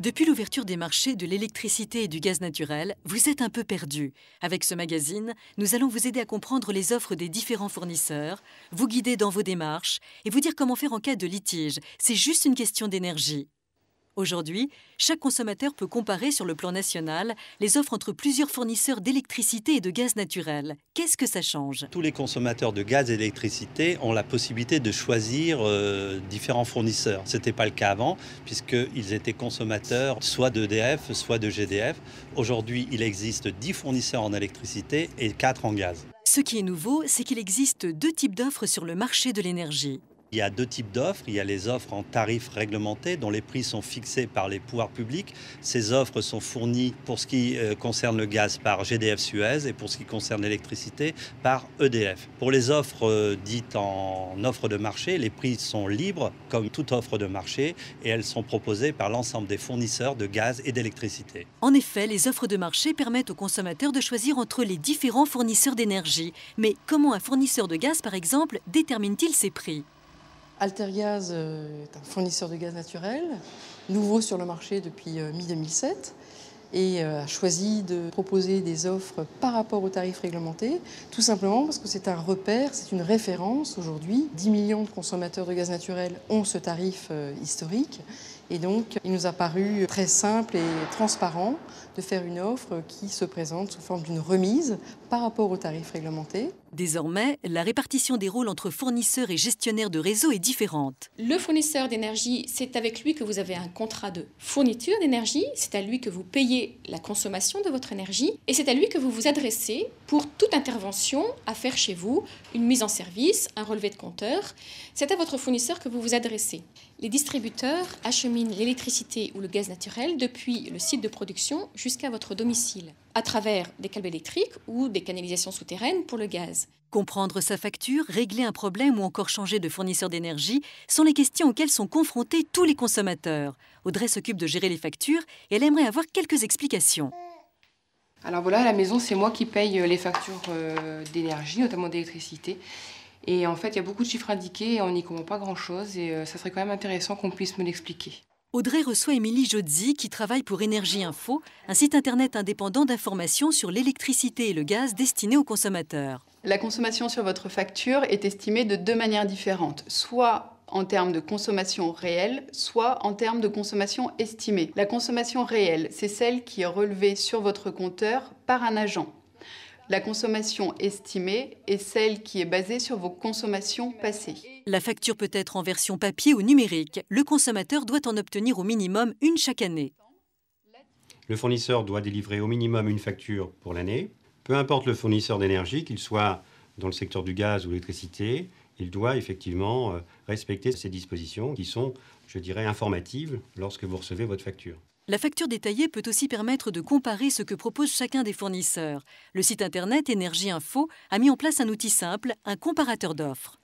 Depuis l'ouverture des marchés de l'électricité et du gaz naturel, vous êtes un peu perdu. Avec ce magazine, nous allons vous aider à comprendre les offres des différents fournisseurs, vous guider dans vos démarches et vous dire comment faire en cas de litige. C'est juste une question d'énergie. Aujourd'hui, chaque consommateur peut comparer sur le plan national les offres entre plusieurs fournisseurs d'électricité et de gaz naturel. Qu'est-ce que ça change? Tous les consommateurs de gaz et d'électricité ont la possibilité de choisir différents fournisseurs. Ce n'était pas le cas avant, puisqu'ils étaient consommateurs soit d'EDF, soit de GDF. Aujourd'hui, il existe 10 fournisseurs en électricité et 4 en gaz. Ce qui est nouveau, c'est qu'il existe deux types d'offres sur le marché de l'énergie. Il y a deux types d'offres. Il y a les offres en tarifs réglementés dont les prix sont fixés par les pouvoirs publics. Ces offres sont fournies pour ce qui concerne le gaz par GDF Suez et pour ce qui concerne l'électricité par EDF. Pour les offres dites en offre de marché, les prix sont libres comme toute offre de marché et elles sont proposées par l'ensemble des fournisseurs de gaz et d'électricité. En effet, les offres de marché permettent aux consommateurs de choisir entre les différents fournisseurs d'énergie. Mais comment un fournisseur de gaz, par exemple, détermine-t-il ses prix ? Altergaz est un fournisseur de gaz naturel, nouveau sur le marché depuis mi-2007, et a choisi de proposer des offres par rapport aux tarifs réglementés, tout simplement parce que c'est un repère, c'est une référence aujourd'hui. 10 millions de consommateurs de gaz naturel ont ce tarif historique, et donc il nous a paru très simple et transparent de faire une offre qui se présente sous forme d'une remise par rapport aux tarifs réglementés. Désormais, la répartition des rôles entre fournisseurs et gestionnaires de réseau est différente. Le fournisseur d'énergie, c'est avec lui que vous avez un contrat de fourniture d'énergie, c'est à lui que vous payez la consommation de votre énergie et c'est à lui que vous vous adressez pour toute intervention à faire chez vous, une mise en service, un relevé de compteur. C'est à votre fournisseur que vous vous adressez. Les distributeurs acheminent l'électricité ou le gaz naturel depuis le site de production jusqu'à votre domicile, à travers des câbles électriques ou des canalisations souterraines pour le gaz. Comprendre sa facture, régler un problème ou encore changer de fournisseur d'énergie sont les questions auxquelles sont confrontés tous les consommateurs. Audrey s'occupe de gérer les factures et elle aimerait avoir quelques explications. Alors voilà, à la maison, c'est moi qui paye les factures d'énergie, notamment d'électricité. Et en fait, il y a beaucoup de chiffres indiqués et on n'y comprend pas grand-chose. Et ça serait quand même intéressant qu'on puisse me l'expliquer. Audrey reçoit Émilie Jodzi qui travaille pour Énergie Info, un site internet indépendant d'information sur l'électricité et le gaz destiné aux consommateurs. La consommation sur votre facture est estimée de deux manières différentes, soit en termes de consommation réelle, soit en termes de consommation estimée. La consommation réelle, c'est celle qui est relevée sur votre compteur par un agent. La consommation estimée est celle qui est basée sur vos consommations passées. La facture peut être en version papier ou numérique. Le consommateur doit en obtenir au minimum une chaque année. Le fournisseur doit délivrer au minimum une facture pour l'année. Peu importe le fournisseur d'énergie, qu'il soit dans le secteur du gaz ou l'électricité, il doit effectivement respecter ces dispositions qui sont, je dirais, informatives lorsque vous recevez votre facture. La facture détaillée peut aussi permettre de comparer ce que propose chacun des fournisseurs. Le site internet Énergie Info a mis en place un outil simple, un comparateur d'offres.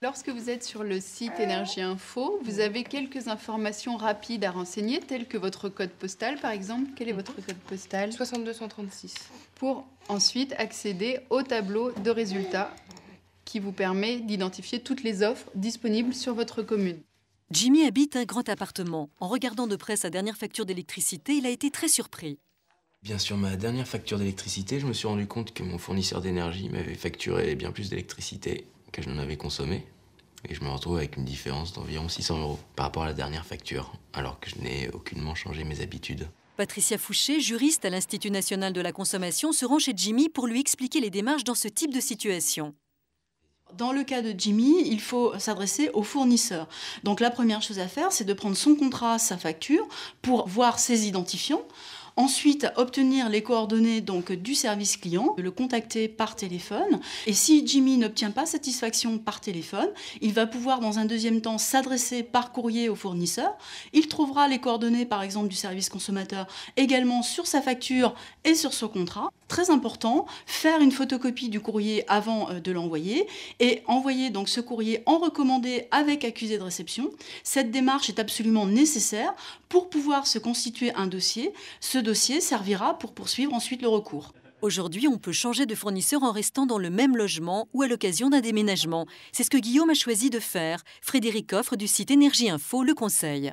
Lorsque vous êtes sur le site Énergie Info, vous avez quelques informations rapides à renseigner, telles que votre code postal, par exemple. Quel est votre code postal? 6236. Pour ensuite accéder au tableau de résultats qui vous permet d'identifier toutes les offres disponibles sur votre commune. Jimmy habite un grand appartement. En regardant de près sa dernière facture d'électricité, il a été très surpris. Bien sûr, ma dernière facture d'électricité, je me suis rendu compte que mon fournisseur d'énergie m'avait facturé bien plus d'électricité que je n'en avais consommé. Et je me retrouve avec une différence d'environ 600 € par rapport à la dernière facture, alors que je n'ai aucunement changé mes habitudes. Patricia Fouché, juriste à l'Institut national de la consommation, se rend chez Jimmy pour lui expliquer les démarches dans ce type de situation. Dans le cas de Jimmy, il faut s'adresser au fournisseur. Donc la première chose à faire, c'est de prendre son contrat, sa facture, pour voir ses identifiants. Ensuite, obtenir les coordonnées donc, du service client, le contacter par téléphone. Et si Jimmy n'obtient pas satisfaction par téléphone, il va pouvoir dans un deuxième temps s'adresser par courrier au fournisseur. Il trouvera les coordonnées par exemple du service consommateur également sur sa facture et sur son contrat. Très important, faire une photocopie du courrier avant de l'envoyer et envoyer donc ce courrier en recommandé avec accusé de réception. Cette démarche est absolument nécessaire pour pouvoir se constituer un dossier. Ce dossier servira pour poursuivre ensuite le recours. Aujourd'hui, on peut changer de fournisseur en restant dans le même logement ou à l'occasion d'un déménagement. C'est ce que Guillaume a choisi de faire. Frédéric Offre du site Énergie Info le conseille.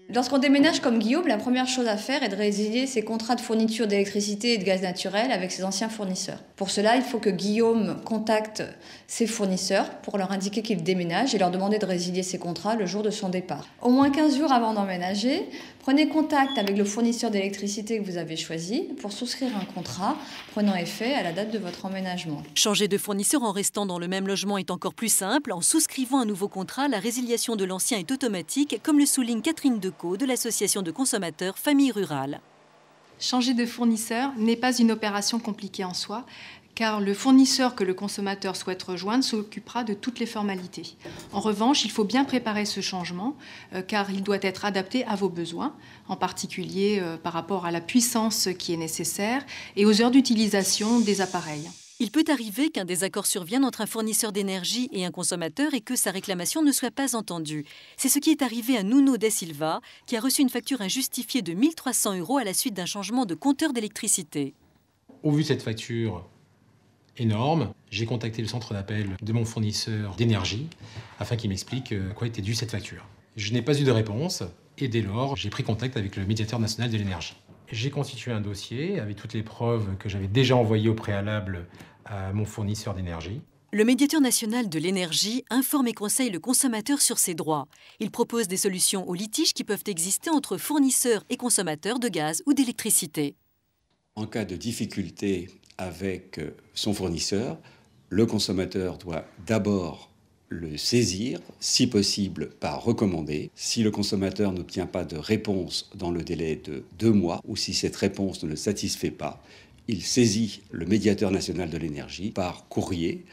Lorsqu'on déménage comme Guillaume, la première chose à faire est de résilier ses contrats de fourniture d'électricité et de gaz naturel avec ses anciens fournisseurs. Pour cela, il faut que Guillaume contacte ses fournisseurs pour leur indiquer qu'il déménage et leur demander de résilier ses contrats le jour de son départ. Au moins 15 jours avant d'emménager, prenez contact avec le fournisseur d'électricité que vous avez choisi pour souscrire un contrat prenant effet à la date de votre emménagement. Changer de fournisseur en restant dans le même logement est encore plus simple. En souscrivant un nouveau contrat, la résiliation de l'ancien est automatique, comme le souligne Catherine Decaux de l'association de consommateurs Famille Rurale. Changer de fournisseur n'est pas une opération compliquée en soi, car le fournisseur que le consommateur souhaite rejoindre s'occupera de toutes les formalités. En revanche, il faut bien préparer ce changement, car il doit être adapté à vos besoins, en particulier par rapport à la puissance qui est nécessaire et aux heures d'utilisation des appareils. Il peut arriver qu'un désaccord survienne entre un fournisseur d'énergie et un consommateur et que sa réclamation ne soit pas entendue. C'est ce qui est arrivé à Nuno Da Silva, qui a reçu une facture injustifiée de 1 300 € à la suite d'un changement de compteur d'électricité. Au vu de cette facture énorme, j'ai contacté le centre d'appel de mon fournisseur d'énergie afin qu'il m'explique à quoi était due cette facture. Je n'ai pas eu de réponse et dès lors, j'ai pris contact avec le médiateur national de l'énergie. J'ai constitué un dossier avec toutes les preuves que j'avais déjà envoyées au préalable à mon fournisseur d'énergie. Le médiateur national de l'énergie informe et conseille le consommateur sur ses droits. Il propose des solutions aux litiges qui peuvent exister entre fournisseurs et consommateurs de gaz ou d'électricité. En cas de difficulté avec son fournisseur, le consommateur doit d'abord le saisir, si possible par recommandé. Si le consommateur n'obtient pas de réponse dans le délai de 2 mois, ou si cette réponse ne le satisfait pas, il saisit le médiateur national de l'énergie par courrier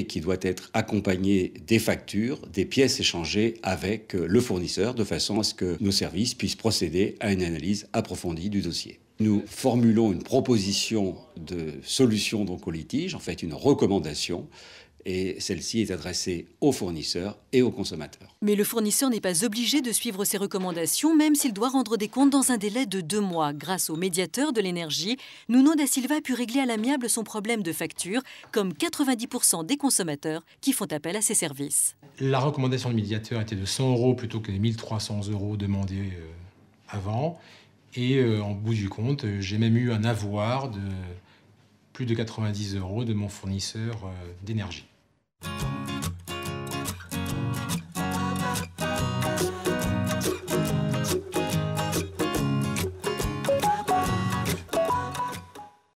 qui doit être accompagné des factures, des pièces échangées avec le fournisseur, de façon à ce que nos services puissent procéder à une analyse approfondie du dossier. Nous formulons une proposition de solution donc au litige, en fait une recommandation, et celle-ci est adressée aux fournisseurs et aux consommateurs. Mais le fournisseur n'est pas obligé de suivre ces recommandations, même s'il doit rendre des comptes dans un délai de 2 mois. Grâce au médiateur de l'énergie, Nuno Da Silva a pu régler à l'amiable son problème de facture, comme 90% des consommateurs qui font appel à ses services. La recommandation du médiateur était de 100 € plutôt que les 1 300 € demandés avant. Et en bout du compte, j'ai même eu un avoir de plus de 90 € de mon fournisseur d'énergie.